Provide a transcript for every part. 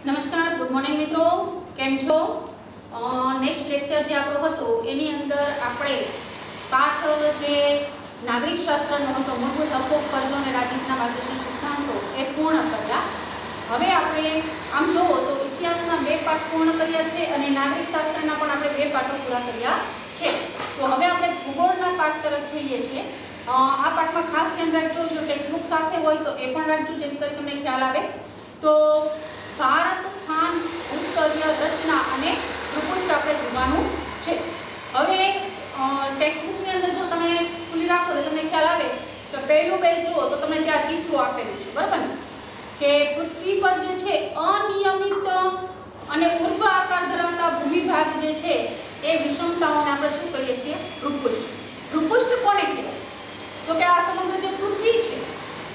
नमस्कार, good morning मित्रों, केम छो? नेक्स्ट लेक्चर जे आपणो हतो एनी अंदर आपणे पाठ जे नागरिक शास्त्रनो हतो मूलभूत हको फरजो અને રાજનીતિના માર્ગદર્શન સિદ્ધાંતો એ પૂર્ણ કર્યા। હવે આપણે આમ જોવો તો ઇતિહાસના બે પાઠ પૂર્ણ કર્યા છે અને નાગરિક શાસ્ત્રના પણ આપણે બે પાઠો પૂરા કર્યા છે। તો હવે આપણે ભૂગોળના પાઠ તરફ જઈએ છીએ। આ પાઠમાં ખાસ ધ્યાન રાખજો, જો ટેક્સ્ટ બુક સાથે હોય તો એ પણ રાખજો જેથી કરી તમને ખ્યાલ આવે। તો ભારત સ્થાન ભૂસ્તરીય રચના અને ભૂપૃષ્ઠ આપણે જોવાનું છે। હવે ટેક્સ્ટ બુકની અંદર જો તમે ખુલ્લી રાખો એટલે તમને ખ્યાલ આવે તો પહેલું પેજ જુઓ તો તમને ત્યાં ચિત્રો આપેલું છે, બરાબર ને? કે પૃથ્વી પર જે છે અનિયમિત અને ઉર્ધ્વ આકાર ધરાવતા ભૂમિભાગ જે છે એ વિષમતાઓને આપણે શું કહીએ છીએ? ભૂપૃષ્ઠ। ભૂપૃષ્ઠ કોને કહેવાય? તો કે આ સમગ્ર જે પૃથ્વી છે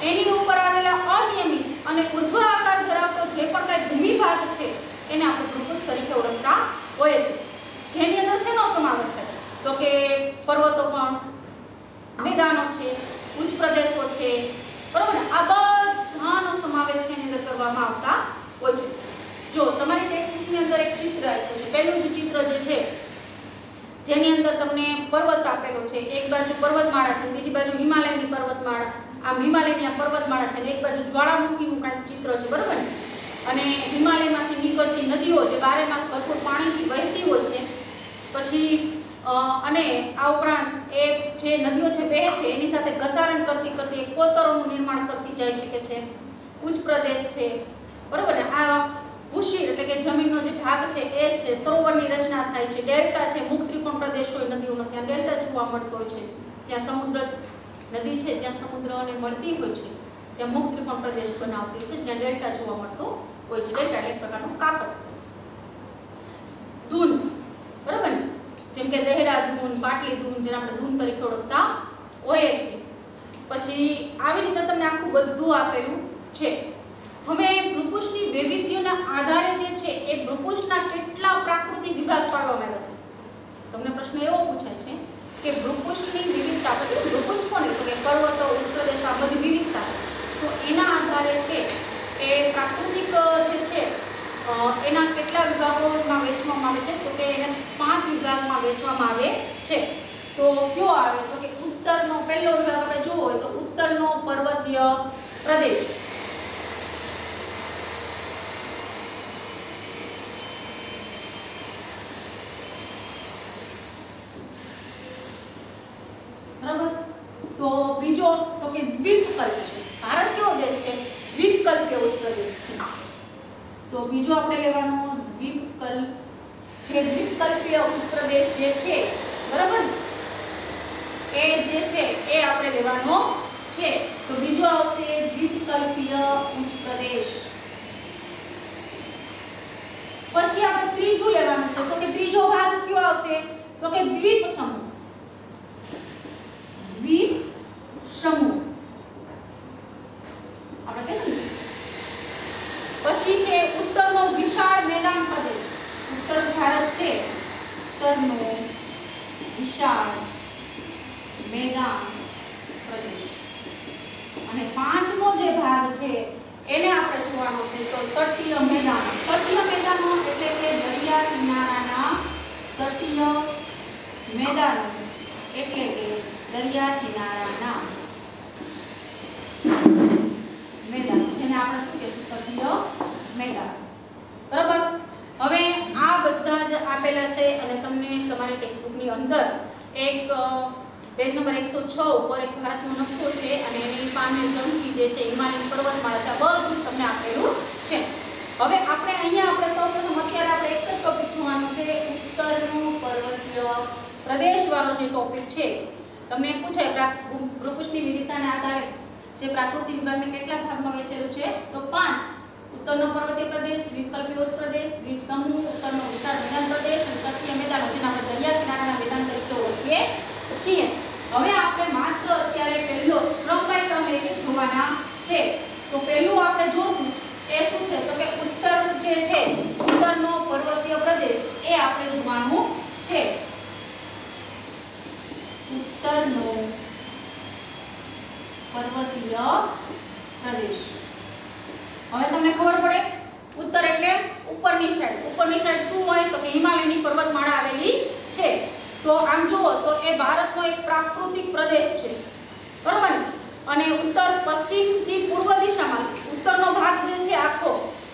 એની ઉપર આવેલા અનિયમિત અને ઉર્ધ્વ આકાર ધરાવતો જે પણ કઈ ભૂમિભાગ છે એને આપણે ભૂપૃષ્ઠ તરીકે ઓળખતા હોઈએ છીએ। જેની અંદર શેનો સમાવેશ થાય? તો કે પર્વતો પણ, મેદાનો છે, ઉચ્ચ પ્રદેશો છે, બરાબર ને? આ બધાનો સમાવેશ છે એની અંદર કરવામાં આવતા હોય છે। જો તમારી ટેક્સ્ટબુકની અંદર એક ચિત્ર આપ્યું છે, પહેલું જે ચિત્ર જે છે જેની અંદર તમને પર્વત આપેલો છે, એક બાજુ પર્વતમાળા છે, બીજી બાજુ હિમાલયની પર્વતમાળા, આમ હિમાલયની આ પર્વતમાળા છે, એક બાજુ જ્વાળામુખીનું કાંઈક ચિત્ર છે, બરાબર ને? અને હિમાલયમાંથી નીકળતી નદીઓ જે બારેમાસ ભરપૂર પાણીથી વહેતી હોય છે, પછી અને આ ઉપરાંત એ જે નદીઓ છે વહે છે એની સાથે ઘસારણ કરતી કરતી એક કોતરોનું નિર્માણ કરતી જાય છે ઉચ્ચ પ્રદેશ છે, બરાબર ને? આ ભૂશીર એટલે કે જમીનનો જે ભાગ છે એ છે, સરોવરની રચના થાય છે, ડેલ્ટા છે, મુક્ત ત્રિકોણ પ્રદેશ હોય નદીઓનો ત્યાં ડેલ્ટા જોવા મળતો હોય છે, જ્યાં સમુદ્ર નદી છે જ્યાં સમુદ્રને મળતી હોય છે ત્યાં મુક્ત ત્રિકોણ પ્રદેશ બનાવતી હોય છે, જ્યાં ડેલ્ટા જોવા મળતો હોય છે। ડેલ્ટા એટલે એક પ્રકારનો કાપડ છે, દૂન, બરાબર ને? જેમ કે દેહરાદૂન, પાટલીદૂન જેને આપણે દૂન તરીકે ઓળખતા હોઈએ છીએ। પછી આવી રીતે તમને આખું બધું આપેલું છે। હવે ભૂપૃષ્ઠની વૈવિધ્યના આધારે જે છે એ ભૂપૃષ્ઠના કેટલા પ્રાકૃતિક વિભાગ પાડવામાં આવ્યા છે? તમને પ્રશ્ન એવો પૂછાય છે કે ભૂપૃષ્ઠની વિવિધતા, પછી ભૂપૃષ્ઠ કોને? તો કે પર્વતો, ઉચ્ચપ્રદેશ, આ બધી વિવિધતા, તો એના આધારે છે એ પ્રાકૃતિક જે છે એના કેટલા વિભાગોમાં વહેંચવામાં આવે છે? તો કે એને 5 વિભાગમાં વહેંચવામાં આવે છે। તો કયો આવે? તો કે ઉત્તરનો પહેલો વિભાગ આપણે જોવો હોય તો ઉત્તરનો પર્વતીય પ્રદેશ, બરાબર? તો બીજો તો કે દ્વીપકલ્પ છે। ભારત કેવો દેશ છે? દ્વીપકલ્પીય ઉચ્ચ પ્રદેશ છે। તો બીજો આપણે લેવાનો દ્વીપકલ્પ, જે દ્વીપકલ્પીય ઉચ્ચ પ્રદેશ જે છે, બરાબર, એ જે છે એ આપણે લેવાનો છે। તો બીજો આવશે દ્વીપકલ્પીય ઉચ્ચ પ્રદેશ। પછી આપણે ત્રીજું લેવાનું છે, તો કે ત્રીજો ભાગ કયો આવશે? તો કે દ્વીપ સમૂહ, દ્વીપ સમૂહ આપણે કહીએ। પછી છે ઉત્તરનો વિશાળ મેદાન પ્રદેશ, ઉત્તર ભારત છે, ઉત્તરનો વિશાળ મેદાન પ્રદેશ। અને પાંચમો જે ભાગ છે એને આપણે જોવાનો છે તો તટીય મેદાન। તટીય મેદાનો એટલે કે દરિયા કિનારાના તટીય મેદાનો, એટલે કે દરિયા કિનારાના મેદાનો, જેને આપણે શું કહીશું? તટીય મેદાન, બરાબર? હવે આ બધા જ આપેલા છે અને તમને તમારી ટેક્સ્ટબુકની અંદર એક પેજ નંબર 106 ઉપર એક ભારતનો નકશો છે અને એની પાનની ઝડકી જે છે હિમાલયની પર્વતમાળા છે, બધું તમને આપેલું છે। હવે આપણે અહીંયા આપણે સૌપ્રથમ અત્યારે આપણે એક જ ટોપિક જોવાનો છે, ઉત્તરનો પર્વતીય પ્રદેશ વાળો જે ટોપિક છે। તમને પૂછાય ભૂપૃષ્ઠની વિવિધતાના આધારે જે પ્રાકૃતિક વિભાગને કેટલા ભાગમાં વહેંચેલું છે? તો 5। ઉત્તરનો પર્વતીય પ્રદેશ, દ્વીપકલ્પીય ઉચ્ચ પ્રદેશ, દ્વીપ સમૂહ, ઉત્તરનો વિશાળ મેદાન પ્રદેશ અને તટીય મેદાનો, જેને આપણે દરિયા કિનારાના મેદાન તરીકે ઓળખીએ છીએ। હવે આપણે માત્ર અત્યારે પહેલો ક્રમ બાય ક્રમ એક જોવાના છે। તો પહેલું આપણે જોશું એ શું છે? તો કે ઉત્તર જે છે, ઉત્તરનો પર્વતીય પ્રદેશ એ આપણે જોવાનું છે। ઉત્તરનો પર્વતીય પ્રદેશ, હવે તમને ખબર પડે उत्तर એટલે ઉપરની સાઈડ શું હોય તો કે હિમાલયની પર્વતમાળા આવેલી છે। તો આમ જુઓ તો એ ભારતનો એક પ્રાકૃતિક પ્રદેશ છે, બરાબર ને? અને ઉત્તર પશ્ચિમથી પૂર્વ દિશામાં ઉત્તરનો ભાગ જે છે આખો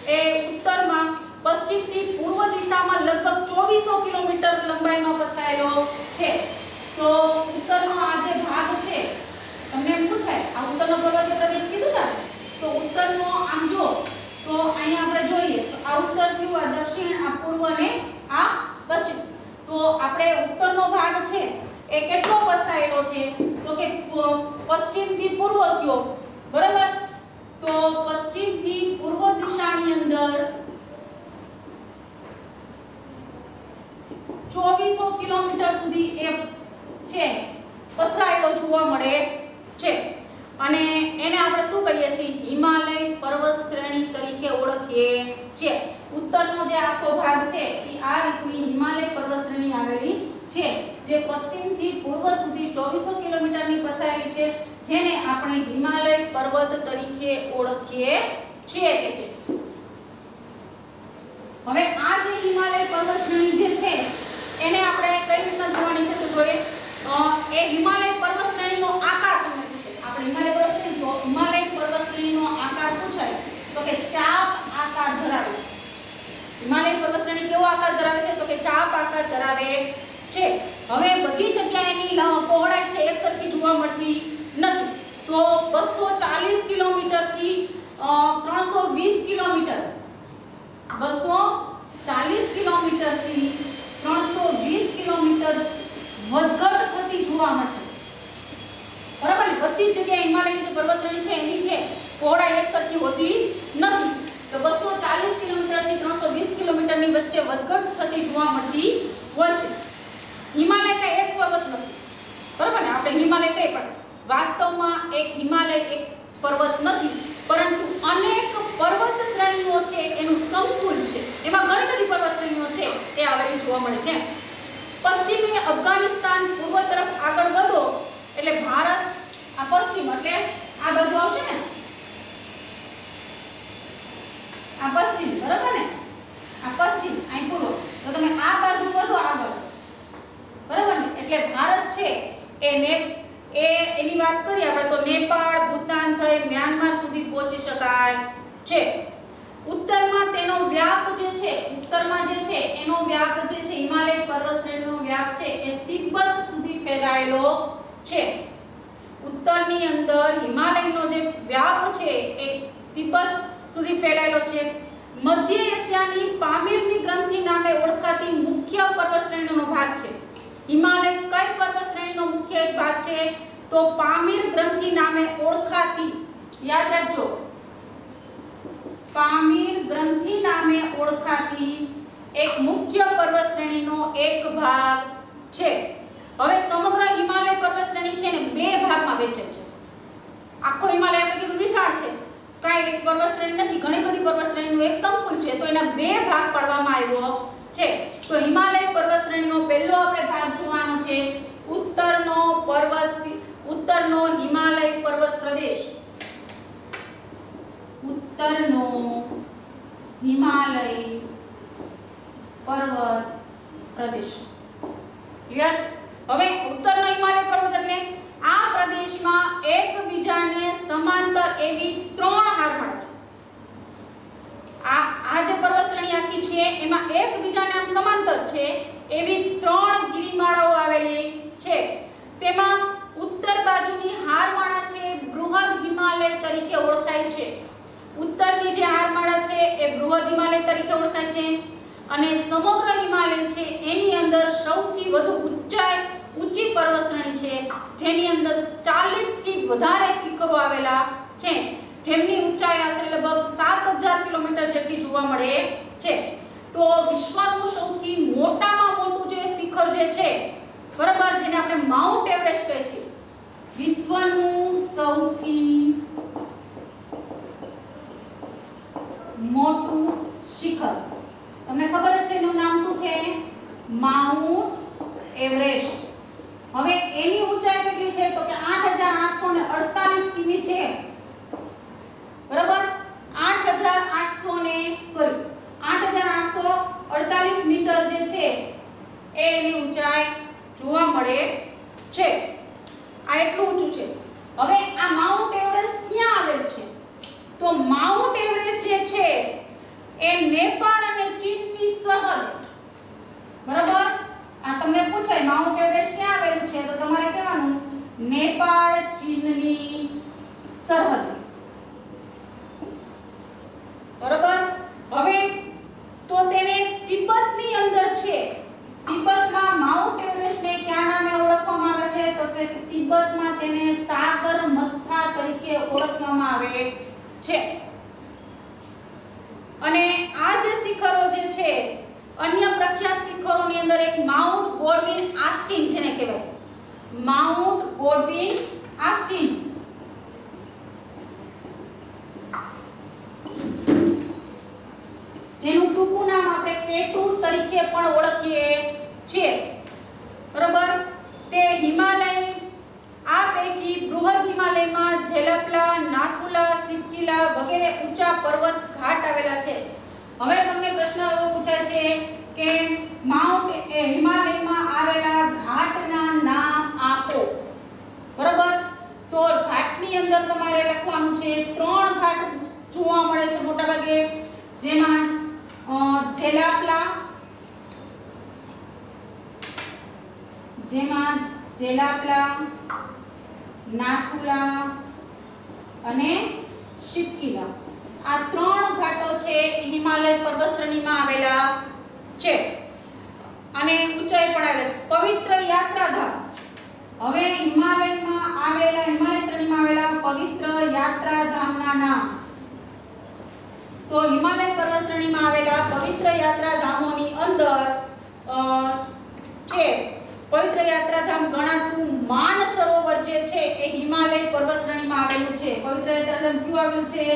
એ ઉત્તરમાં પશ્ચિમથી પૂર્વ દિશામાં લગભગ 2400 કિલોમીટર લંબાઈનો પથરાયેલો છે। તો ઉત્તરનો આ જે ભાગ છે, તમને એમ પૂછાય આ ઉત્તરનો પર્વતીય પ્રદેશ કીધું ને, તો ઉત્તરનો આમ જો તો અહીંયા આપણે જોઈએ તો આ ઉત્તર થયું, આ દક્ષિણ, આ પૂર્વ અને આ પશ્ચિમ। તો આપણે ઉત્તરનો ભાગ છે એ કેટલો પથરાયેલો છે તો કે પશ્ચિમથી પૂર્વ કયો, બરાબર? તો પશ્ચિમથી પૂર્વ દિશાની અંદર 2400 કિલોમીટર સુધી એ છે પથરાયેલો જોવા મળે છે। અને એને આપણે શું કહીએ છીએ? હિમાલય પર્વત શ્રેણી તરીકે ઓળખીએ છીએ। ઉત્તરનો જે આખો ભાગ છે એ આ રીતની હિમાલય પર્વત શ્રેણી આવેલી છે, જે પશ્ચિમથી પૂર્વ સુધી 2400 કિલોમીટરની પથરાયેલી છે, જેને આપણે હિમાલય પર્વત તરીકે ઓળખીએ છીએ કે છે। હવે આ જે હિમાલય પર્વત શ્રેણી જે છે એને આપણે કઈ રીતના જોવાની છે તો જોઈએ એ હિમાલય પર્વત શ્રેણીનો આકાર તમને પૂછે। આપણે હિમાલય પર્વત શ્રેણી તો હિમાલય પર્વત શ્રેણીનો આકાર પૂછાય તો કે ચાપ આકાર ધરાવે છે। હિમાલય પર્વત શ્રેણી કેવો આકાર ધરાવે છે તો કે ચાપ આકાર ધરાવે છે। હવે બધી જગ્યાએ એની પહોળાઈ છે એક સરખી જોવા મળતી નથી। તો 240 કિલોમીટર થી 320 કિલોમીટર 240 કિલોમીટર થી 320 કિલોમીટર વધઘટ થતી જોવા મળશે, બરાબર ને? બધી જગ્યાએ હિમાલયની જે પર્વત શ્રેણી છે એની છે પહોળાઈ એક સરખી હોતી નથી। તો 240 કિલોમીટર થી 320 કિલોમીટરની વચ્ચે વધઘટ થતી જોવા મળતી હોય છે। હિમાલય કઈ એક પર્વત નથી, બરાબર ને? આપણે હિમાલય કઈ પણ વાસ્તવમાં એક હિમાલય એક પર્વત નથી, પરંતુ અનેક પર્વત શ્રેણીઓ છે એનું સંકુલ છે। એમાં ઘણી બધી પર્વત શ્રેણીઓ છે એ આવેલી જોવા મળે છે। પશ્ચિમી અફઘાનિસ્તાન પૂર્વ તરફ આગળ વધો એટલે ભારત આ પશ્ચિમ એટલે આ બાજુ આવશે ને, આ પશ્ચિમ, બરાબર ને? આ પશ્ચિમ અહીં પૂર્વ, તો તમે આ બાજુ વધો આગળ, બરાબર ને? એટલે ભારત છે એની વાત કરીએ આપણે તો નેપાળ, ભૂતાન થઈ મ્યાનમાર સુધી પહોંચી શકાય છે। ઉત્તરમાં તેનો વ્યાપ જે છે એનો વ્યાપ જે છે હિમાલય પર્વત શ્રેણીનો વ્યાપ છે એ તિબ્બત સુધી ફેલાયેલો છે। ઉત્તરની અંદર હિમાલયનો જે વ્યાપ છે એ તિબ્બત સુધી ફેલાયેલો છે। મધ્ય એશિયાની પામીરની ગ્રંથિ નામે ઓળખાતી મુખ્ય પર્વત શ્રેણીનો ભાગ છે। હિમાલય કઈ પર્વત શ્રેણીનો મુખ્ય એક ભાગ છે તો પામીર ગ્રંથિ નામે ઓળખાતી, યાદ રાખજો, પામીર ગ્રંથિ નામે ઓળખાતી એક મુખ્ય પર્વત શ્રેણીનો એક ભાગ છે। હવે સમગ્ર હિમાલય પર્વત શ્રેણી છે ને બે ભાગમાં વહેંચાય છે। આખો હિમાલય આપણે કીધું વિશાળ છે, કાંઈ એક પર્વત શ્રેણી નથી, ઘણી બધી પર્વત શ્રેણીનું એક સંકુલ છે, તો એના બે ભાગ પાડવામાં આવ્યો છે। તો હિમાલય પર્વત શ્રેણીનો પહેલો આપણે ભાગ જોવાનો છે ઉત્તરનો હિમાલય પર્વત પ્રદેશ, ઉત્તરનો હિમાલય પર્વત પ્રદેશ, ક્લિયર? હવે ઉત્તરનો હિમાલય પર્વત એટલે આ પ્રદેશમાં એકબીજાને સમાંતર એવી ત્રણ હારમાળા છે। આ જે પર્વત શ્રેણી આખી છે એમાં એકબીજાને આમ સમાંતર છે એવી ત્રણ ગિરિમાળાઓ આવેલી છે। તેમાં ઉત્તર બાજુની હારમાળા છે બૃહદ હિમાલય તરીકે ઓળખાય છે। ઉત્તરની જે હારમાળા છે એ બૃહદ હિમાલય તરીકે ઓળખાય છે અને સમગ્ર હિમાલય છે એની અંદર સૌથી વધુ ઊંચી પર્વત શ્રેણી છે, જેની અંદર 40 થી વધારે શિખરો આવેલા છે, જેમની ઊંચાઈ આશરે લગભગ 7000 કિલોમીટર જેટલી જોવા મળે છે। તો વિશ્વનું સૌથી મોટામાં મોટું જે શિખર જે છે, બરાબર, જેને આપણે માઉન્ટ એવરેસ્ટ કહે છે, વિશ્વનું સૌથી મોટું શિખર, તમને ખબર જ છે એનું નામ શું છે? Mount Everest. હવે એની ઊંચાઈ કેટલી છે તો કે 8848 કિમી છે, બરાબર? 8848 નેપાળ અને ચીનની સરહદ, બરાબર, આ તમને પૂછાય માઉન્ટ એવરેસ્ટ ક્યાં આવેલું છે તો તમારે કહેવાનું નેપાળ ચીનની સરહદ, બરાબર। હવે તો તેને તિબેટની અંદર છે, તિબેટમાં માઉન્ટ એવરેસ્ટને કયા નામે ઓળખવામાં આવે છે તો કે તિબેટમાં તેને સાગર મથા તરીકે ઓળખવામાં આવે છે। અને આ જે શિખરો જે છે અન્ય પ્રખ્યાત શિખરોની અંદર એક માઉન્ટ ગોડવિન આસ્ટીન જેને કહેવાય, માઉન્ટ ગોડવિન આસ્ટીન, જેનું ટૂંકું નામ આપણે કેટુ તરીકે પણ ઓળખીએ છીએ, બરાબર। તે હિમાલય, આ પૈકી બૃહદ હિમાલયમાં જેલાપલા, નાથુલા, સિપકીલા વગેરે ઊંચા પર્વત ઘાટ આવેલા છે। હવે તમને પ્રશ્ન એવો પૂછાય છે કે હિમાલયમાં આવેલા ઘાટના નામ આપો, બરાબર। તો ઘાટની અંદર તમારે લખવાનું છે 3 ઘાટ જોવા મળે છે મોટા ભાગે, જેમાં જેલાપલા, નાથુલા અને સિપકીલા, આ 3 ઘાટો છે હિમાલય પર્વતશ્રેણીમાં આવેલા છે અને ઊંચાઈ પણ આવેલા છે। પવિત્ર યાત્રાધામ, હવે હિમાલય શ્રેણીમાં આવેલા પવિત્ર યાત્રાધામના નામ, તો હિમાલય પર્વતશ્રેણીમાં આવેલા પવિત્ર યાત્રાધામોની અંદર છે પવિત્ર યાત્રાધામ ગણાતું માનસરોવર જે છે એ હિમાલય પર્વતશ્રેણીમાં આવેલું છે। પવિત્ર યાત્રાધામ ક્યું આવેલું છે?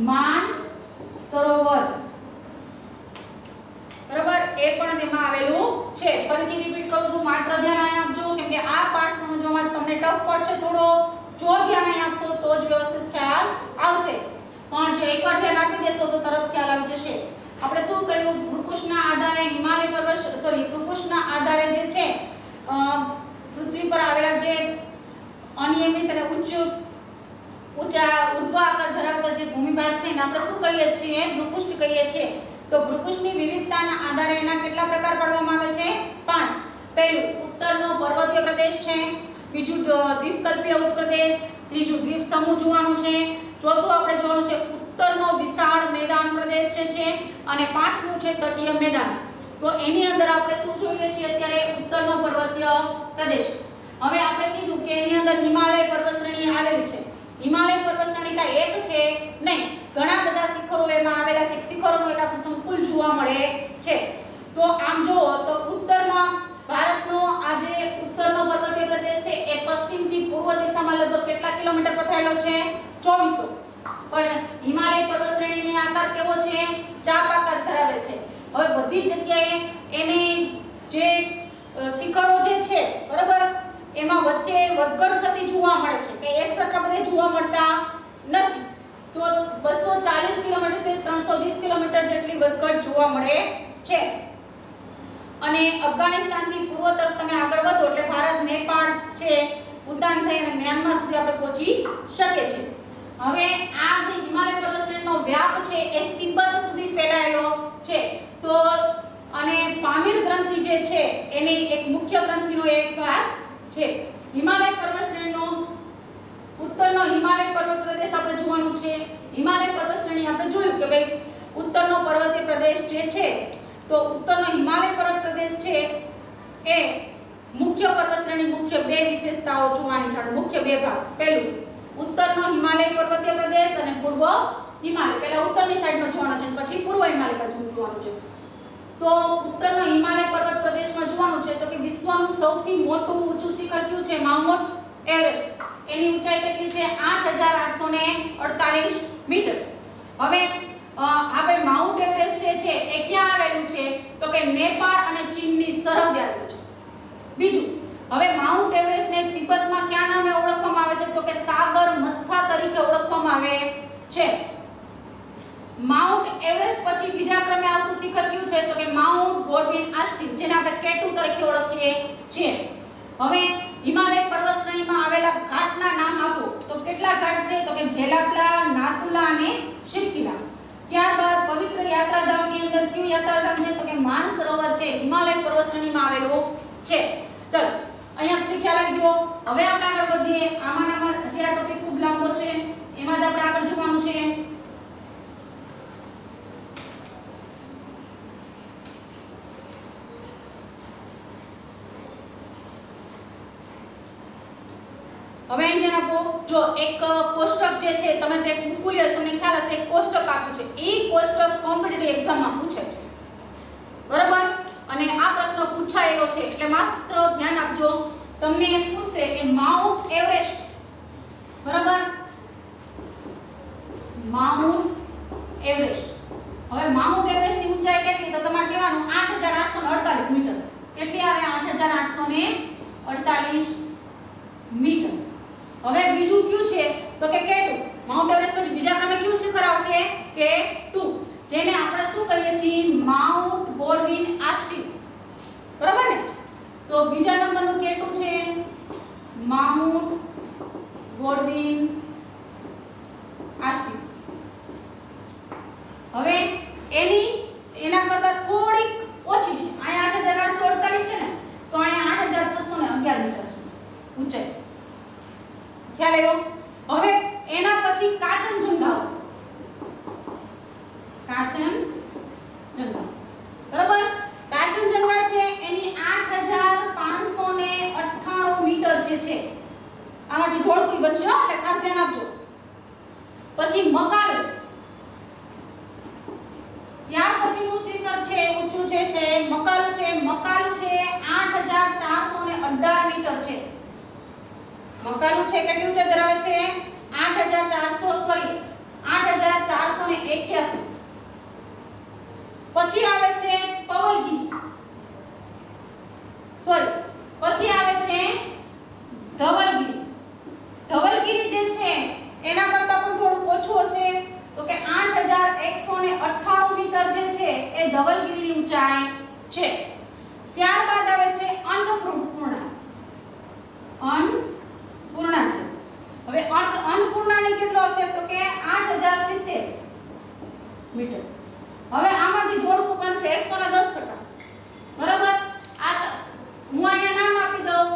માનસરોવર, બરાબર, એ પણ તેમાં આવેલું છે। ફરીથી રિપીટ કરું છું, માત્ર ધ્યાન અહીં આપજો કેમ કે આ પાઠ સમજવામાં તમને ટફ પડશે થોડો, જો ધ્યાન અહીં આપશો તો જ વ્યવસ્થિત ખ્યાલ આવશે, પણ જો એકવાર ધ્યાન આપી દેશો તો તરત ખ્યાલ આવી જશે। આપણે શું કહ્યું, ભૂપૃષ્ઠના આધારે હિમાલય ભૂપૃષ્ઠના આધારે જે છે પૃથ્વી પર આવેલા જે અનિયમિત અને ઊંચા ઉર્ધ્વાકાર ધરાવતા જે ભૂમિભાગ છે ને આપણે શું કહીએ છીએ? ભૂપૃષ્ઠ કહીએ છીએ। તો ભૂપૃષ્ઠની વિવિધતાના આધારે એના કેટલા પ્રકાર પાડવામાં આવે છે? 5। પહેલું ઉત્તરનો પર્વતીય પ્રદેશ છે, બીજું દ્વીપકલ્પીય ઉત્પ્રદેશ, ત્રીજું દ્વીપ સમૂહ જોવાનું છે, ચોથું આપણે જોવાનું છે ઉત્તરનો વિશાળ મેદાન પ્રદેશ છે અને પાંચમું છે તટીય મેદાન। તો એની અંદર આપણે શું જોઈએ છીએ અત્યારે? ઉત્તરનો પર્વતીય પ્રદેશ। હવે આપણે કીધું કે એની અંદર હિમાલય પર્વતશ્રેણી આવેલી છે। હિમાલય પર્વતશ્રેણી કાંઈ એક છે નહીં, ઘણા બધા શિખરો એમાં આવેલા છે, શિખરોનું એક આખું સંકુલ જોવા મળે છે। તો આમ જુઓ તો ઉત્તરમાં ભારતનો આ જે ઉત્તરનો પર્વતીય પ્રદેશ છે એ પશ્ચિમથી પૂર્વ દિશામાં લગભગ કેટલા કિલોમીટર પથરાયેલો છે? 2400। પણ હિમાલય પર્વતશ્રેણીનો આકાર કેવો છે? ચાપ આકાર ધરાવે છે। હવે બધી જગ્યાએ એને જે શિખરો જે છે, બરાબર, એમાં વચ્ચે વધઘટ થતી જોવા મળે છે કે એક સરખા બધે જોવા મળતા નથી। તો 240 કિલોમીટરથી 320 કિલોમીટર જેટલી વધઘટ જોવા મળે છે। અને અફઘાનિસ્તાનથી પૂર્વ તરફ તમે આગળ વધો એટલે ભારત, નેપાળ છે, ભૂતાન થઈ અને મ્યાનમાર સુધી આપણે પહોંચી શકીએ છીએ। હવે આ જે હિમાલય પર્વતશ્રેણીનો વ્યાપ છે એ તિબેટ સુધી ફેલાયેલો છે। તો અને પામીર ગ્રંથિ જે છે એની એક મુખ્ય ગ્રંથિનો એક ભાગ છે। હિમાલય પર્વતશ્રેણીનો ઉત્તરનો હિમાલય પર્વત પ્રદેશ આપણે જોવાનું છે। હિમાલય પર્વતશ્રેણી આપણે જોયું કે ભાઈ ઉત્તરનો પર્વતીય પ્રદેશ જે છે, તો ઉત્તરનો હિમાલય પર્વત પ્રદેશ છે એ મુખ્ય પર્વતશ્રેણી મુખ્ય 2 વિશેષતાઓ જોવાની છે, મુખ્ય 2 ભાગ। પહેલું ઉત્તરનો હિમાલય પર્વતીય પ્રદેશ અને પૂર્વ હિમાલય, પહેલા ઉત્તરની સાઈડનો જોવાનો છે પછી પૂર્વ હિમાલય બાજુનું જોવાનું છે। તો ઉત્તરનો હિમાલય પર્વત પ્રદેશમાં જોવાનું છે તો કે વિશ્વનું સૌથી મોટું ઊંચું શિખર કયું છે? Mount Everest. એની ઊંચાઈ કેટલી છે? 8848 મીટર। હવે આપણે માઉન્ટ એવરેસ્ટ જે છે એ ક્યાં આવેલું છે તો કે નેપાળ અને ચીનની સરહદે આવેલું છે। બીજું, હવે માઉન્ટ એવરેસ્ટને તિબેટમાં કયા નામે ઓળખવામાં આવે છે તો કે સાગર મથા તરીકે ઓળખવામાં આવે છે। માઉન્ટ એવરેસ્ટ પછી બીજા ક્રમે આવતું શિખર કયું છે તો કે માઉન્ટ ગોડવિન આસ્ટીન, જેને આપણે કેટુ તરીકે ઓળખીએ છીએ। હવે હિમાલય પર્વતશ્રેણીમાં આવેલા ઘાટના નામ આપો તો કેટલા ઘાટ છે તો કે જેલાપલા, નાથુલા અને સિપકીલા। ત્યારબાદ પવિત્ર મુજબ કયું યાત્રાધામ છે? તો કે માનસરોવર છે, હિમાલય પર્વતશ્રેણીમાં આવેલું છે. ચલો અહીંયા સુધી ખ્યાલ આવી ગયો. હવે આપણે આગળ વધીએ. આમાં જે આ ટોપિક ખૂબ લાંબો છે એમાં જ આપણે આગળ જોવાનું છે. હવે અહીં ધ્યાન આપો. જો એક કોષ્ટક જે છે તમે ટેક્સ્ટ બુક ખોલી હશે તમને ખ્યાલ હશે એક કોષ્ટક આપ્યું છે. એ કોષ્ટક કોમ્પિટિટિવ એક્ઝામમાં પૂછે છે. બરાબર? અને આ પ્રશ્ન પૂછાયેલો છે એટલે માત્ર ધ્યાન આપજો. તમને એમ પૂછશે કે માઉન્ટ એવરેસ્ટ, બરાબર, માઉન્ટ એવરેસ્ટ. હવે માઉન્ટ એવરેસ્ટની ઊંચાઈ કેટલી? તો તમારે કહેવાનું 8848 મીટર. કેટલી આવે? 8848 મીટર. હવે બીજું કયું છે? તો કે K2. માઉન્ટ એવરેસ્ટ પછી બીજા ક્રમે કયું શિખર આવશે? K2, જેને આપણે શું કહીએ છીએ? માઉન્ટ બોરવીન આસ્ટીન. બરાબર ને? તો બીજા નંબરનું K2 છે માઉન્ટ બોરવીન આસ્ટીન. હવે એના કરતા થોડીક ઓછી છે. અહીંયા 8848 છે ને, તો અહીંયા 8611 મીટર છે ઊંચાઈ. ખ્યાલ આવ્યો? હવે એના પછી કાંચનજંગા આવશે. કાંચનજંગા, બરાબર? કાંચનજંગા છે એની 8598 મીટર જે છે. આમાંથી જોડકું બનશે હો, એટલે ખાસ ધ્યાન આપજો. પછી મકાલુ, ત્યાર પછીનું શિખર છે ઊંચું છે મકાલુ છે. મકાલુ છે 8418 મીટર છે. મકાલુ છે કેટલી ઊંચાઈ ધરાવે છે? 8481. પછી આવે છે પવલગીરી, પછી આવે છે ધવલગીરી. ધવલગીરી જે છે એના કરતા પણ થોડું ઓછું હશે, તો કે 8198 મીટર જે છે એ ધવલગીરીની ઊંચાઈ છે. ત્યારબાદ આવે છે અન્નપૂર્ણા. અન્નપૂર્ણા છે. હવે અન્નપૂર્ણાને કેટલો આવશે? તો કે 8070 મીટર. હવે આમાંથી જોડકું બનશે 110%. બરાબર? આ હું અહીંયા નામ આપી દઉં,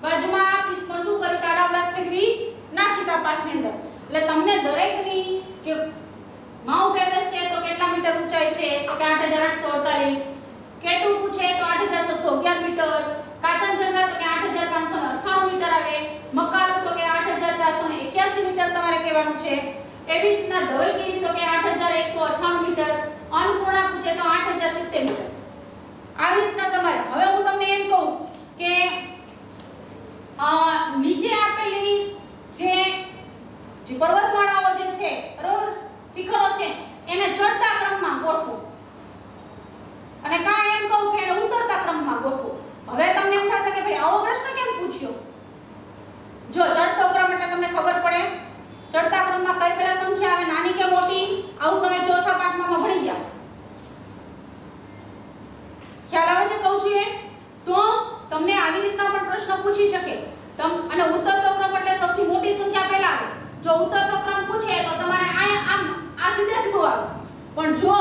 બાજુમાં આપીશ, પણ શું કરીશ? આડાવડા ફેરવી નાખીશ આ પાઠની અંદર. એટલે તમને દરેકની કે માઉન્ટ એવરેસ્ટ છે તો કેટલા મીટર ઊંચાઈ છે? તો કે 8848. K2 પૂછે તો 8611 મીટર. કાંચનજંગા તો કે 8598 મીટર આવે. મકાલુ તો કે 8481 મીટર તમારે કહેવાનું છે. એવી રીતના ધવલગીરી તો કે 8198 મીટર. અન્નપૂર્ણા પૂછે તો 8070 મીટર. આવી રીતના તમારે. હવે હું તમને એમ કહું કે નીચે આપેલી જે પર્વતમાળાઓ જે છે, બરોબર, શિખરો છે, એને ચડતા ક્રમમાં ગોઠવો અને કા એમ કહું કે એને ઉતરતા ક્રમમાં ગોઠવો. હવે તમને એમ થશે કે ભાઈ આવો પ્રશ્ન કેમ પૂછ્યો? જો ચડતો ક્રમ એટલે તમને ખબર પડે ચડતા ક્રમમાં કઈ પહેલા સંખ્યા આવે, નાની કે મોટી, આવું તમે ચોથા પાંચમામાં ભણી ગયા. ખ્યાલ આવે છે કહું છું એ? તો તમને આવી રીતના પણ પ્રશ્ન પૂછી શકે. અને ઉતરતો ક્રમ એટલે સૌથી મોટી સંખ્યા પહેલા આવે. જો ઉતરતો ક્રમ પૂછે તો તમારે આમ આ સીધે સીધું આવે. પણ જો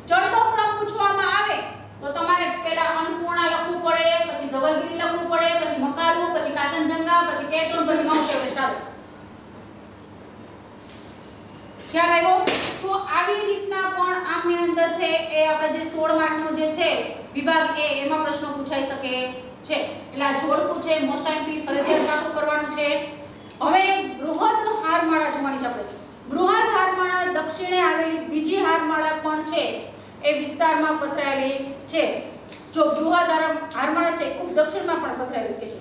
ચડતો ક્રમ પૂછવામાં આવે તો તમારે પહેલા અન્નપૂર્ણા લખવું પડે, પછી ધવલગીરી લખવું પડે, પછી મકાલુ, પછી કાંચનજંગા, પછી K2, પછી માઉન્ટ એવરેસ્ટ આવે. ખ્યાલ આવ્યો? તો આવી રીતના પણ આમની અંદર છે એ આપણે જે 16 માર્કનો જે છે વિભાગ A એમાં પ્રશ્નો પૂછાઈ શકે છે. એટલે આ જોડકું છે મોસ્ટ આઈમ્પી ફરજિયાત પાકું કરવાનું છે. હવે બૃહદ હારમાળા જોવાની છે આપણે. બૃહદ હારમાળા દક્ષિણે આવેલી બીજી હારમાળા પણ છે એ વિસ્તારમાં પથરાયેલી છે. જો બૃહદ હારમાળા છે ખૂબ દક્ષિણમાં પણ પથરાયેલી છે.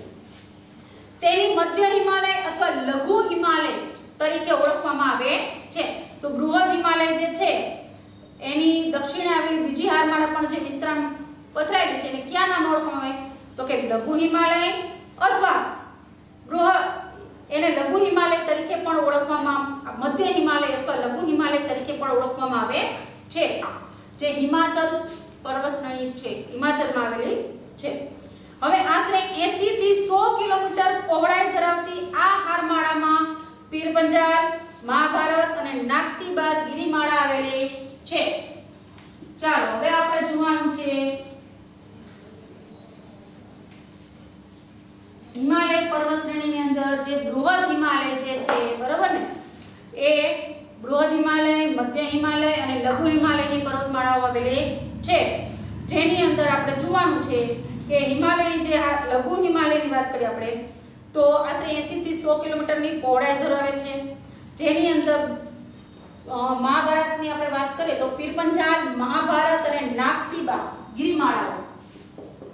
તેની મધ્ય હિમાલય અથવા લઘુ હિમાલય તરીકે ઓળખવામાં આવે છે. તો બૃહદ હિમાલય જે છે એની દક્ષિણે આવેલી બીજી હારમાળા પણ જે વિસ્તાર પથરાયેલી છે એને ક્યાં નામ ઓળખવામાં આવે? તો કે લઘુ હિમાલય અથવા એને લઘુ હિમાલય તરીકે પણ ઓળખવામાં, મધ્ય હિમાલય અથવા લઘુ હિમાલય તરીકે પણ ઓળખવામાં આવે છે, જે હિમાચલ પર્વતશ્રેણી છે, હિમાચલમાં આવેલી છે. હવે આશરે 80 થી 100 કિલોમીટર પહોળાઈ ધરાવતી આ હારમાળામાં પીરપંજાલ, મહાભારત અને નાગટી બાદ ગિરિમાળા આવેલી છે. ચાલો હવે આપણે જોવાનું છે હિમાલય પર્વત શ્રેણીની અંદર જે બૃહદ હિમાલય જે છે બરોબર ને એ બૃહદ હિમાલય, મધ્ય હિમાલય અને લઘુ હિમાલયની પર્વતમાળાઓ આવેલી છે, જેની અંદર આપણે જોવાનું છે કે હિમાલયની જે લઘુ હિમાલયની વાત કરીએ આપણે તો આશરે 80 થી 100 કિલોમીટરની પહોળાઈ ધરાવે છે, જેની અંદર મહાભારતની આપણે વાત કરીએ તો પીરપંજાલ, મહાભારત અને નાગટીબા ગિરિમાળાઓ.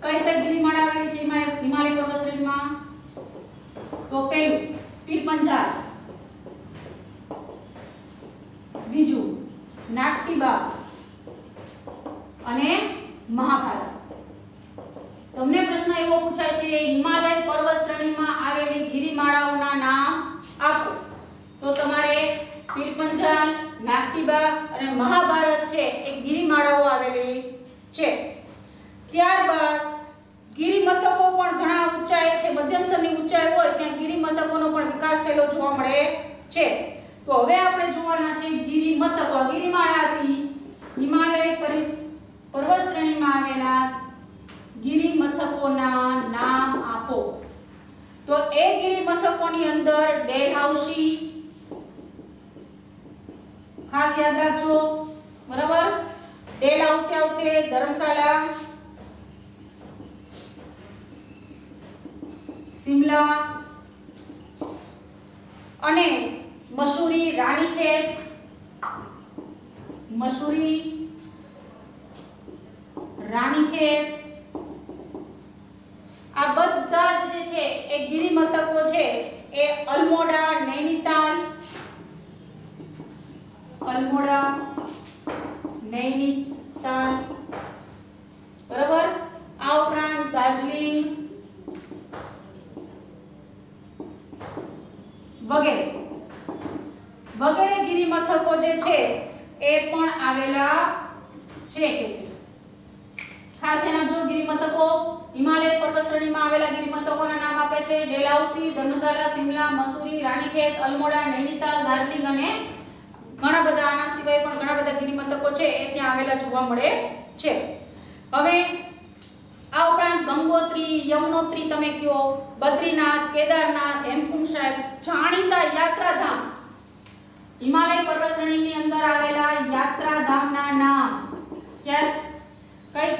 કઈ કઈ ગિરિમાળા આવેલી છે હિમાલય પર્વત શ્રેણીમાં? તો પહેલું પીરપંજાલ, બીજું નાગટીબા અને મહાભારત. તમને પ્રશ્ન એવો પૂછાય છે હિમાલય પર્વત શ્રેણીમાં આવેલી ગિરિમાળાઓના નામ આપો, તો તમારે પીરપંજાલ, નાગટીબા અને મહાભારત છે એ ગિરિમાળાઓ આવેલી છે. ત્યારબાદ ગિરિમથકો પણ ઘણા ઊંચાઈ છે, મધ્યમ સ્તરની ઊંચાઈ હોય ત્યાં ગિરિમથકોનો પણ વિકાસ થયેલો જોવા મળે છે. તો હવે આપણે જોવાના છે ગિરિમથકો. ગિરિમાળાથી હિમાલય પર્વત શ્રેણીમાં આવેલા ગિરિમથકોના નામ આપો. તો એ ગિરિમથકોની અંદર ડેલહાઉસી, ખાસ યાદ રાખજો બરાબર, ડેલહાઉસી આવશે, ધર્મશાલા, શિમલા અને મસૂરી, રાણીખેત, મસૂરી, રાણીખેત આ બધા જ જે છે એ ગિરિમથકો છે એ અલ્મોડા, નૈનીતાલ, અલ્મોડા, નૈનીતાલ બરાબર, આ ઉપરાંત દાર્જિલિંગ વગેરે વગેરે ગિરિમથકો જે છે એ પણ આવેલા છે કે છે. ખાસ એના જો ગિરિમથકો હિમાલય પર્વત શ્રેણીમાં આવેલા ગિરિમથકોના નામ આપે છે ડેલહાઉસી, ધર્મશાલા, શિમલા, મસૂરી, રાણીખેત, અલ્મોડા, નૈનીતાલ, દાર્જિલિંગ અને ઘણા બધા આના સિવાય પણ ઘણા બધા ગિરિમથકો છે એ ત્યાં આવેલા જોવા મળે છે. હવે આ ઉપરાંત ગંગોત્રી, યમનોત્રી તમે કયો, બદ્રીનાથ, કેદારનાથ, હેમકુંડ સાહેબ જાણીતા યાત્રાધામ હિમાલય પર્વત શ્રેણીની અંદર આવેલા યાત્રાધામના નામ કયા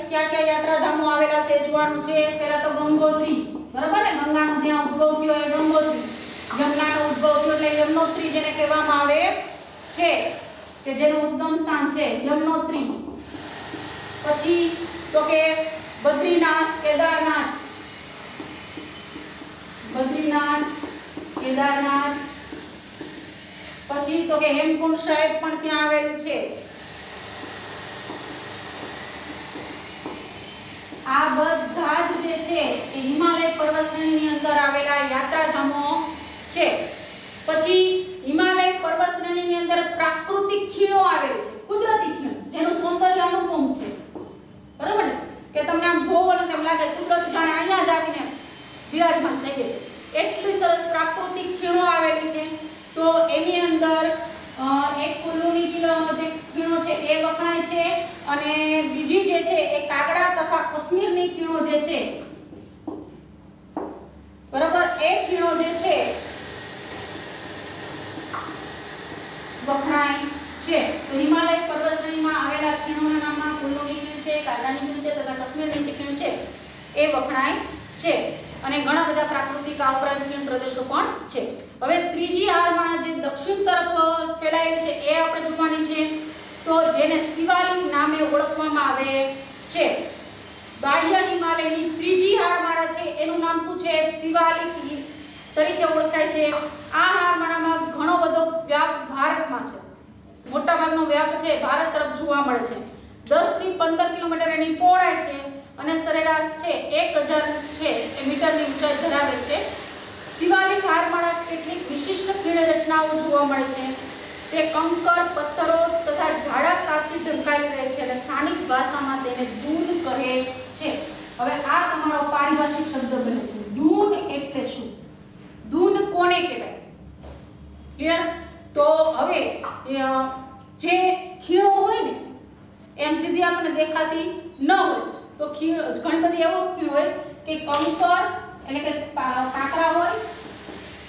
કયા યાત્રાધામો આવેલા છે જોવાનું છે. પહેલા તો ગંગોત્રી બરાબર ને, ગંગાનો જ્યાં ઉદ્ભવ થયો એ ગંગોત્રી, યમુનાનો ઉદ્ભવ થયો એટલે યમનોત્રી જેને કહેવામાં આવે છે કે જેનું ઉદ્ગમ સ્થાન છે યમનોત્રી. પછી તો કે બદ્રીનાથ, કેદારનાથ, બદ્રીનાથ, કેદારનાથ, પછી તો કે હેમકુંડ સાહેબ પણ ત્યાં આવેલું છે. આ બધા જ જે છે એ હિમાલય પર્વત શ્રેણીની અંદર આવેલા યાત્રાધામો છે. પછી હિમાલય પર્વત શ્રેણીની અંદર પ્રાકૃતિક ખીણો આવેલી છે, કુદરતી ખીણ જેનું સૌંદર્ય અનુપમ છે બરાબર ને, કે તમને આમ જોવો ને તેમ લાગે કુદરત જાણે અહીંયા જ આવીને વિરાજમાન થઈ ગઈ છે, એટલી સરસ પ્રાકૃતિક ખીણો આવેલી છે. તો એની અંદર એક કુલ્લુની જે ખીણો છે એ વખણાય છે અને બીજી જે છે એ કાગડા તથા કાશ્મીરની ખીણો જે છે બરાબર, એ ખીણો જે છે વખણાય છે. તો હિમાલય પર્વત શ્રેણીમાં આવેલા ખીણોના નામમાં કુલ્લુની ખીણ છે, કાગડાની ખીણ છે તથા કાશ્મીરની જે ખીણ છે એ વખણાય છે અને ઘણા બધા પ્રાકૃતિક આ ઉપરાંત ખીણ પ્રદેશો પણ છે. હવે ત્રીજી હારમાળા જે દક્ષિણ તરફ ફેલાયેલી છે એ આપણે જોવાની છે, તો જેને શિવાલિક નામે ઓળખવામાં આવે છે. બાહ્ય હિમાલયની ત્રીજી હારમાળા છે એનું નામ શું છે? શિવાલિક તરીકે ઓળખાય છે. આ હારમાળામાં ઘણો બધો વ્યાપ ભારતમાં છે, મોટા ભાગનો વ્યાપ છે ભારત તરફ જોવા મળે છે. 10 થી 15 કિલોમીટર એની પહોળાઈ છે અને સરેરાશ છે 1000 છે એ મીટરની ઊંચાઈ ધરાવે છે. શિવાલિક હારમાળા કેટલીક વિશિષ્ટ ખીણ રચનાઓ જોવા મળે છે. તે કંકર, પથ્થરો તથા જાડા કાપથી ઢંકાયેલી રહે છે અને સ્થાનિક ભાષામાં તેને દૂન કહે છે. હવે આ તમારો પારિભાષિક શબ્દ બને છે. દૂન એટલે શું? દૂન કોને કહેવાય? ક્લિયર? તો હવે જે ખીણો હોય ને એમ સીધી આપણને દેખાતી ન હોય તો ખીણ ઘણી બધી એવો ખીણ હોય કે કંકર એટલે કે કાંકરા હોય,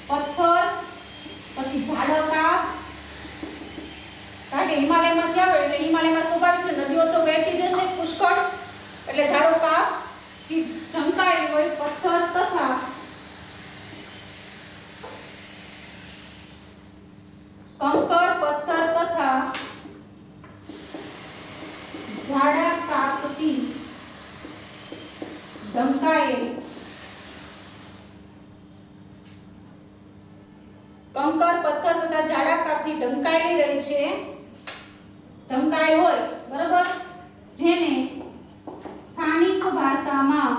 પથ્થર, પછી ઝાડકા, કારણ કે હિમાલયમાં ક્યાં હોય એટલે હિમાલયમાં સ્વાભાવિક છે નદીઓ તો વહેતી જશે પુષ્કળ એટલે ઝાડકા થી ઢંકાયેલી હોય પથ્થર તથા કંકર, પથ્થર તથા ઝાડા કાપથી ઢંકાયેલી કંકર, પથ્થર તથા ઝાડા કાપથી ઢંકાયેલી રહી છે, ઢંકાયેલ હોય બરાબર, જેને સ્થાનિક ભાષામાં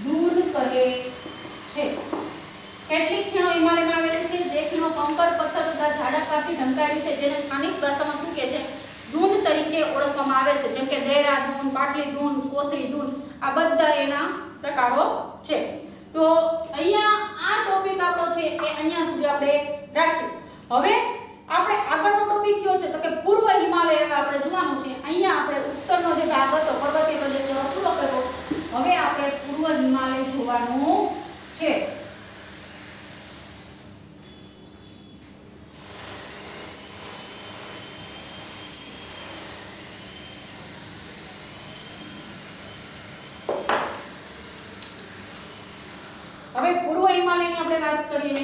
દૂન કહે છે. કેટલીક ખીણો હિમાલયમાં આવેલી છે જે ખીણો કંકર, પથ્થર તથા ઝાડા કાપથી ઢંકાયેલી છે જેને સ્થાનિક ભાષામાં શું કહે છે? દૂન તરીકે ઓળખવામાં આવે છે. જેમ કે દેહરાદૂન, પાટલી દૂન, કોથરી દૂન આ બધા એના પ્રકારો છે. તો અહીંયા આ ટોપિક આપણો છે એ અહીંયા સુધી આપણે રાખીએ. હવે આપણે આગળનો ટોપિક કયો છે તો કે પૂર્વ હિમાલય આપણે જોવાનું છે. અહીંયા આપણે ઉત્તરનો જે ભાગ હતો પર્વતીય પ્રદેશનો પૂરો કર્યો. હવે આપણે પૂર્વ હિમાલય જોવાનું છે. હવે પૂર્વ હિમાલયની આપણે વાત કરીએ.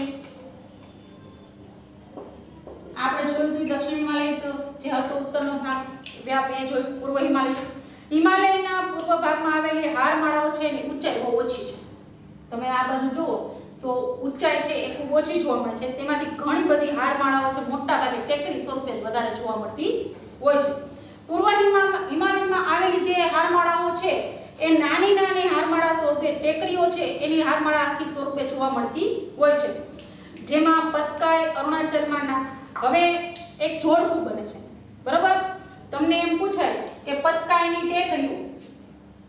આપણે જોયું હતું દક્ષિણ હિમાલય તો જે હતો ઉત્તરનો ભાગ વ્યાપ એ જોયું. પૂર્વ હિમાલયના પૂર્વ ભાગમાં આવેલી હારમાળાઓ છે એની ઊંચાઈ બહુ ઓછી છે. તમે આ બાજુ જુઓ તો ઊંચાઈ છે એ ખૂબ ઓછી જોવા મળે છે. તેમાંથી ઘણી બધી હારમાળાઓ છે મોટા ભાગે ટેકરી સ્વરૂપે જ વધારે જોવા મળતી હોય છે. પૂર્વ હિમાલયમાં આવેલી જે હારમાળાઓ છે એ નાની નાની હારમાળા સ્વરૂપે ટેકરીઓ છે એની હારમાળા આખી સ્વરૂપે જોવા મળતી હોય છે. જેમાં પતકાય અરુણાચલમાં હવે એક જોડકું બને છે બરાબર. તમને એમ પૂછાય કે પતકાયની ટેકરીઓ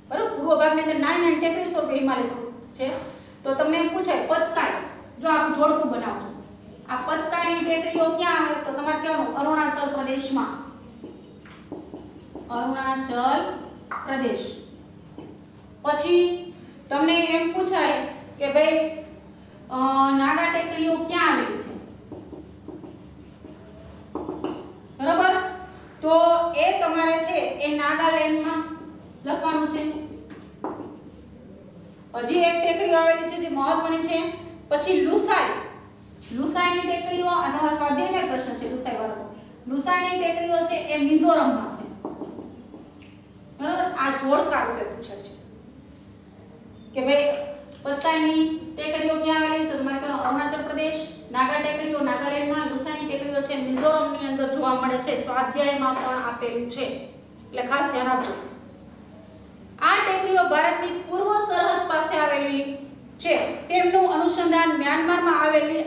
બરાબર પૂર્વ ભાગની અંદર નાની નાની ટેકરી સ્વરૂપે હિમાલય છે તો તમને એમ પૂછાય પતકાય જો આખું જોડકું બનાવજો આ પતકાયની ટેકરીઓ ક્યાં આવે તો તમારે કહેવાનું અરુણાચલ પ્રદેશમાં. અરુણાચલ પ્રદેશ. પછી તમને એમ પૂછાય કે ભાઈ નાગા ટેકરીઓ ક્યાં આવેલી છે બરાબર તો એ તમારે છે એ નાગાલેન્ડમાં લખવાનું છે. હજી એક ટેકરીઓ આવેલી છે જે મહત્વની છે. પછી લુસાઈની ટેકરીઓ આ તમારા સ્વાધ્યાયનો પ્રશ્ન છે. લુસાઈની ટેકરીઓ છે એ મિઝોરમમાં છે બરાબર. આ જોડકા રૂપે પૂછાય છે કે ભાઈ પતકાયની ટેકરીઓ ક્યાં આવેલી તો તમારે કહેવાનો અરુણાચલ પ્રદેશ. નાગા ટેકરીઓ નાગાલેન્ડમાં, લુસાઈની ટેકરીઓ છે મિઝોરમની અંદર જોવા મળે છે. સ્વાધ્યાયમાં પણ આપેલું છે એટલે ખાસ ધ્યાન આપજો. આ ટેકરીઓ ભારતની પૂર્વ સરહદ પાસે આવેલી છે. તેમનું અનુસંધાન મ્યાનમારમાં આવેલી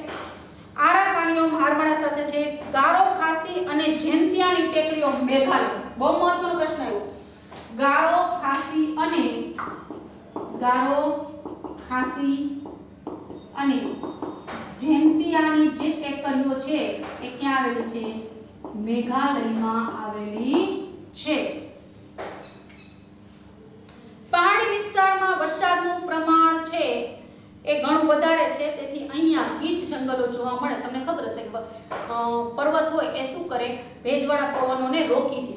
આરાકાનીઓ હારમાળા સાથે છે. ગારો, ખાસી અને જેન્તિયાની ટેકરીઓ મેઘાલય. બહુ મહત્વનો પ્રશ્ન આવ્યો. ગારો, ખાસી અને જેન્તિયાની જે ટેકરીઓ છે એ ક્યાં આવેલી છે? મેઘાલયમાં આવેલી છે. પહાડી વિસ્તારમાં વરસાદનું પ્રમાણ છે એ ઘણું વધારે છે તેથી અહીંયા ગીચ જંગલો જોવા મળે. તમને ખબર હશે કે પર્વત હોય એ શું કરે? ભેજવાળા પવનોને રોકી દે.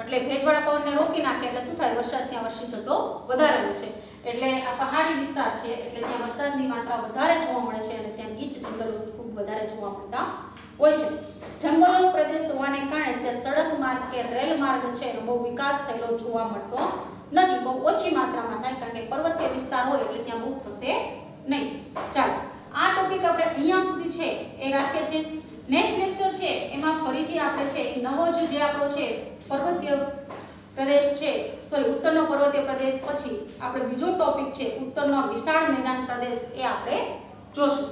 એટલે ભેજવાળા પવનને રોકી નાખે એટલે શું થાય? વરસાદ ત્યાં વરસી જતો વધારે હોય છે. એટલે આ પહાડી વિસ્તાર છે એટલે ત્યાં વરસાદની માત્રા વધારે જોવા મળે છે અને ત્યાં ગીચ જંગલો ખૂબ વધારે જોવા મળતા હોય છે. જંગલોનો પ્રદેશ હોવાને કારણે ત્યાં સડક માર્ગ કે રેલ માર્ગ છે એનો બહુ વિકાસ થયેલો જોવા મળતો નથી. બહુ ઓછી માત્રામાં થાય કારણ કે પર્વતીય વિસ્તાર હોય એટલે ત્યાં બહુ થશે નહીં. ચાલો આ ટોપિક આપણે અહીંયા સુધી છે એ રાખીએ છીએ. નેક્સ્ટ લેક્ચર છે એમાં ફરીથી આપણે છે નવો જે આપણો છે પર્વતીય પ્રદેશ છે ઉત્તરનો પર્વતીય પ્રદેશ પછી આપણે બીજો ટોપિક છે ઉત્તરનો વિશાળ મેદાન પ્રદેશ એ આપણે જોશું.